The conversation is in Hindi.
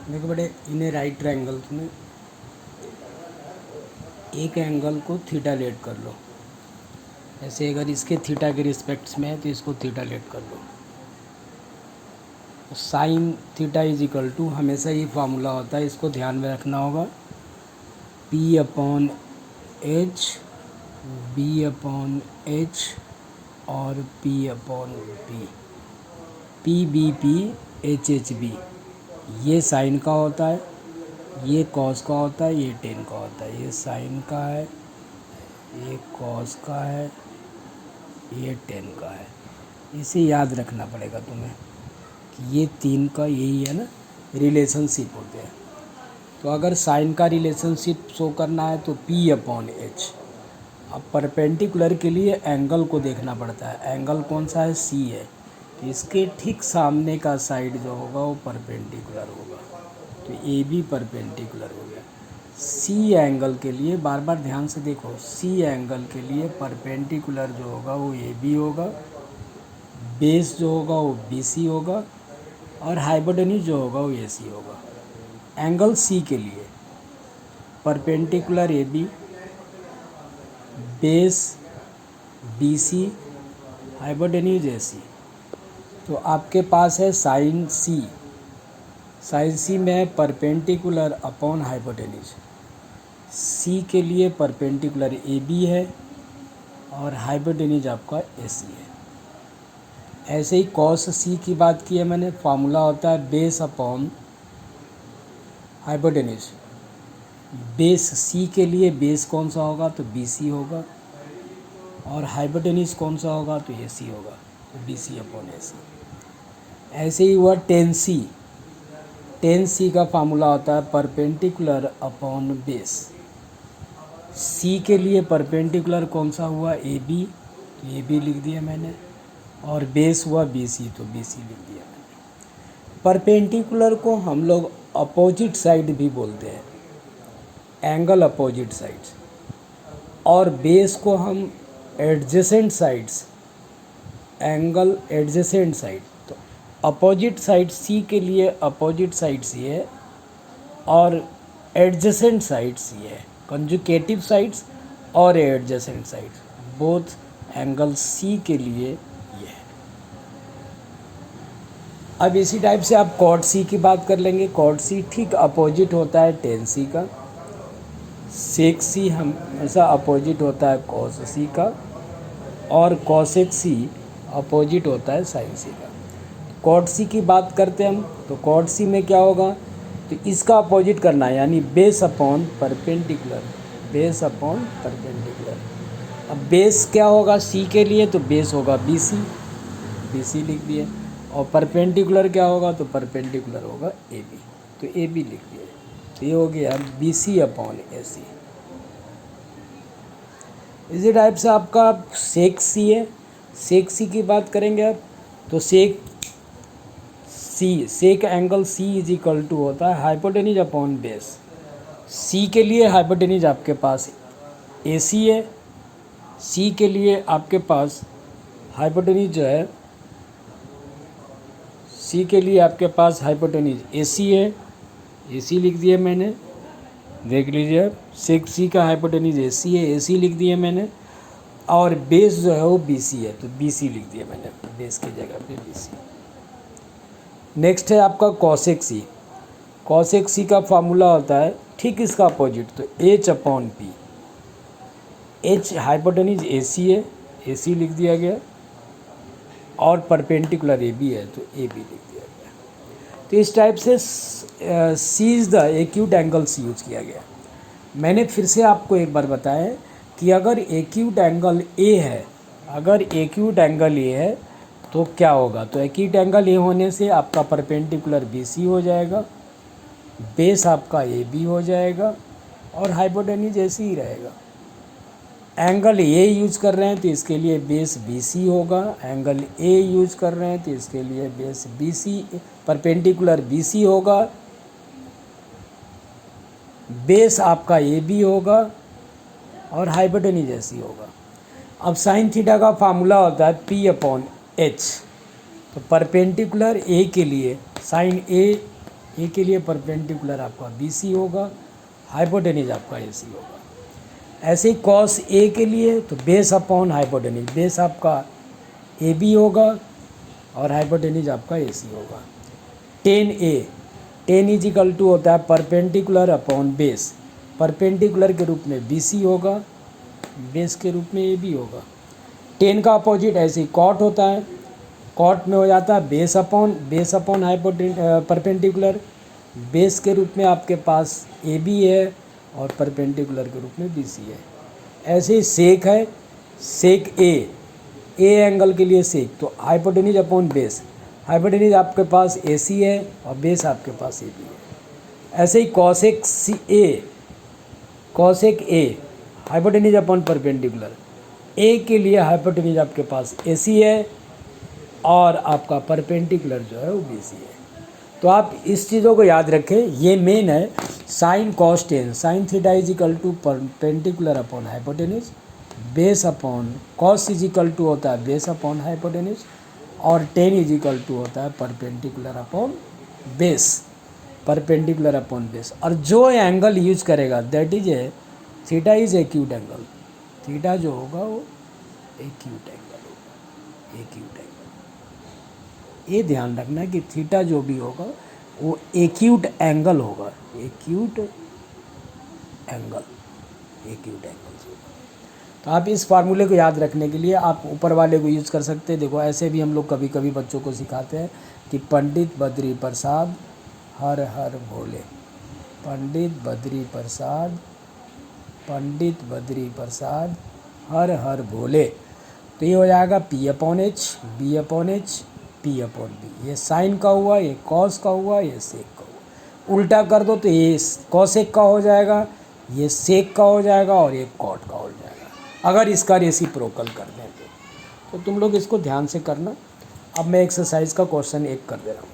देखो बेटे, इन्हें राइट ट्रायंगल में एक एंगल को थीटा लेट कर लो। ऐसे अगर इसके थीटा के रिस्पेक्ट्स में है तो इसको थीटा लेट कर लो। Sine theta is equal to, हमेशा ये फार्मूला होता है, इसको ध्यान में रखना होगा, P upon H, B upon H और P upon P, P B P H H B. ये साइन का होता है, ये कॉस का होता है, ये टेन का होता है। ये साइन का है, ये कॉस का है, ये टेन का है। इसे याद रखना पड़ेगा तुम्हें कि ये तीन का यही है ना, रिलेशनशिप होते हैं। तो अगर साइन का रिलेशनशिप शो करना है तो पी अपॉन एच। अब परपेंडिकुलर के लिए एंगल को देखना पड़ता है। एंगल कौन सा है? सी है। तो इसके ठीक सामने का साइड जो होगा वो परपेंडिकुलर होगा, तो ए बी परपेंडिकुलर हो गया। सी एंगल के लिए बार बार ध्यान से देखो, सी एंगल के लिए परपेंडिकुलर जो होगा वो ए बी होगा, बेस जो होगा वो बी सी होगा और हाइपोटेन्यूज जो होगा वो ए सी होगा। एंगल सी के लिए perpendicular A B, base B C, hypotenuse A C. तो आपके पास है साइन सी। साइन सी में परपेंडिकुलर अपॉन हाइपोटेन्यूज। सी के लिए परपेंडिकुलर ए बी है और हाइपोटेन्यूज आपका ए सी है। ऐसे ही कॉस सी की बात की है मैंने, फार्मूला होता है base upon hypotenuse. Base C के लिए बेस कौन सा होगा? तो बी सी होगा और हाइपोटेन्यूज कौन सा होगा? तो ए सी होगा, तो बी सी अपॉन ए सी। ऐसे ही हुआ टेन सी। टेन सी का फार्मूला होता है परपेंडिकुलर अपॉन बेस। सी के लिए परपेंडिकुलर कौन सा हुआ? ए बी, तो ए बी लिख दिया मैंने, और बेस हुआ बी सी, तो बी सी लिख दिया मैंने। परपेंडिकुलर को हम लोग अपोजिट साइड भी बोलते हैं, एंगल अपोजिट साइड्स, और बेस को हम adjacent sides, angle adjacent side. तो अपोजिट साइड सी के लिए अपोजिट साइड सी है और एडजेसेंट साइड्स ये है, कंजुकेटिव साइड्स और adjacent sides, both angle C के लिए ये है। अब इसी टाइप से आप कॉट सी की बात कर लेंगे। कॉट सी ठीक अपोजिट होता है टेन सी का। सेक सी हमेशा अपोजिट होता है कॉस सी का, और कॉसेक सी अपोजिट होता है साइन सी का। कॉट सी की बात करते हैं हम, तो कॉट सी में क्या होगा? तो इसका अपोजिट करना है, यानी base upon perpendicular, base upon perpendicular. अब बेस क्या होगा सी के लिए? तो बेस होगा बी सी, बी सी लिख दिए, और परपेंडिकुलर क्या होगा? तो परपेंडिकुलर होगा ए बी, तो ए बी लिख दिए। तो ये हो गया बी सी अपॉन ए सी। इसी टाइप से आपका सेक सी है। सेक सी की बात करेंगे आप, तो sec C, sec angle C is equal to होता है हाइपोटेन्यूज अपॉन बेस। सी के लिए हाइपोटेन्यूज आपके पास ए सी है, सी के लिए आपके पास हाइपोटेन्यूज जो है, सी के लिए आपके पास हाइपोटेन्यूज ए सी है, ए सी लिख दिया मैंने, देख लीजिए। सेक सी का हाइपोटेन्यूज ए सी है, ए सी लिख दिया मैंने, और बेस जो है वो बी सी है, तो बी सी लिख दिया मैंने, बेस की जगह पे बी सी। नेक्स्ट है आपका कॉसेक सी। कॉसेक सी का फार्मूला होता है ठीक इसका अपोजिट, तो H upon P. H hypotenuse A C है, ए सी लिख दिया गया, और परपेंडिकुलर ए बी है, तो ए बी लिख दिया गया। तो इस टाइप से C is the acute angles use किया गया। मैंने फिर से आपको एक बार बताया कि अगर एक्यूट एंगल ए है, अगर एक्यूट एंगल ए है तो क्या होगा? तो एक्यूट एंगल ए होने से आपका परपेंडिकुलर बी सी हो जाएगा, बेस आपका ए बी हो जाएगा, और हाइपोटेन्यूज ऐसे ही रहेगा। एंगल ए यूज कर रहे हैं तो इसके लिए बेस बी सी होगा, एंगल ए यूज कर रहे हैं तो इसके लिए base B C, perpendicular B C होगा, बेस आपका ए बी होगा, और हाइपोटेन्यूज ऐसी होगा। अब साइन थीटा का फार्मूला होता है पी अपॉन एच। तो परपेंडिकुलर ए के लिए साइन ए ए के लिए परपेंडिकुलर आपका BC होगा, हाइपोटेन्यूज आपका AC होगा। ऐसे ही कॉस ए के लिए तो बेस अपॉन हाइपोटेन्यूज, बेस आपका AB होगा और हाइपोटेन्यूज आपका AC होगा। Tan A, tan is equal to होता है परपेंडिकुलर अपॉन बेस, परपेंडिकुलर के रूप में BC होगा, बेस के रूप में AB होगा। टेन का अपोजिट ऐसे ही कॉट होता है, कॉट में हो जाता है बेस अपॉन परपेंडिकुलर, बेस के रूप में आपके पास AB है और परपेंडिकुलर के रूप में BC है। ऐसे ही सेक है, सेक ए एंगल के लिए सेक तो हाइपोटेन्यूज अपॉन बेस, हाइपोटेन्यूज आपके पास AC है और बेस आपके पास AB है। ऐसे ही cosec A hypotenuse upon perpendicular, A के लिए हाइपोटेन्यूज आपके पास AC है और आपका परपेंडिकुलर जो है वो BC है। तो आप इस चीज़ों को याद रखें, ये मेन है। Sine cos tan, sine theta is equal to perpendicular upon hypotenuse, base upon cos is equal to होता है बेस अपॉन हाइपोटेन्यूज और टेन इज इक्वल टू होता है perpendicular upon base, perpendicular upon base. और जो एंगल यूज करेगा that is A theta is acute angle, theta जो होगा वो एक्यूट एंगल होगा, एक्यूट एंगल। ये ध्यान रखना कि थीटा जो भी होगा वो एक्यूट एंगल होगा, एक्यूट एंगल, एक्यूट एंगल होगा। तो आप इस फार्मूले को याद रखने के लिए आप ऊपर वाले को यूज़ कर सकते हैं। देखो ऐसे भी हम लोग कभी कभी बच्चों को सिखाते हैं कि पंडित बद्री प्रसाद हर हर भोले, पंडित बद्री प्रसाद, पंडित बद्री प्रसाद हर हर भोले। तो ये हो जाएगा P upon H, B upon H, P upon B. ये साइन का हुआ, ये कॉस का हुआ, ये सेक का हुआ। उल्टा कर दो तो ये कॉसेक का हो जाएगा, ये सेक का हो जाएगा और ये कॉट का हो जाएगा, अगर इसका रेसिप्रोकल कर दें तो तुम लोग इसको ध्यान से करना। अब मैं एक्सरसाइज का क्वेश्चन 1 कर दे रहा हूँ।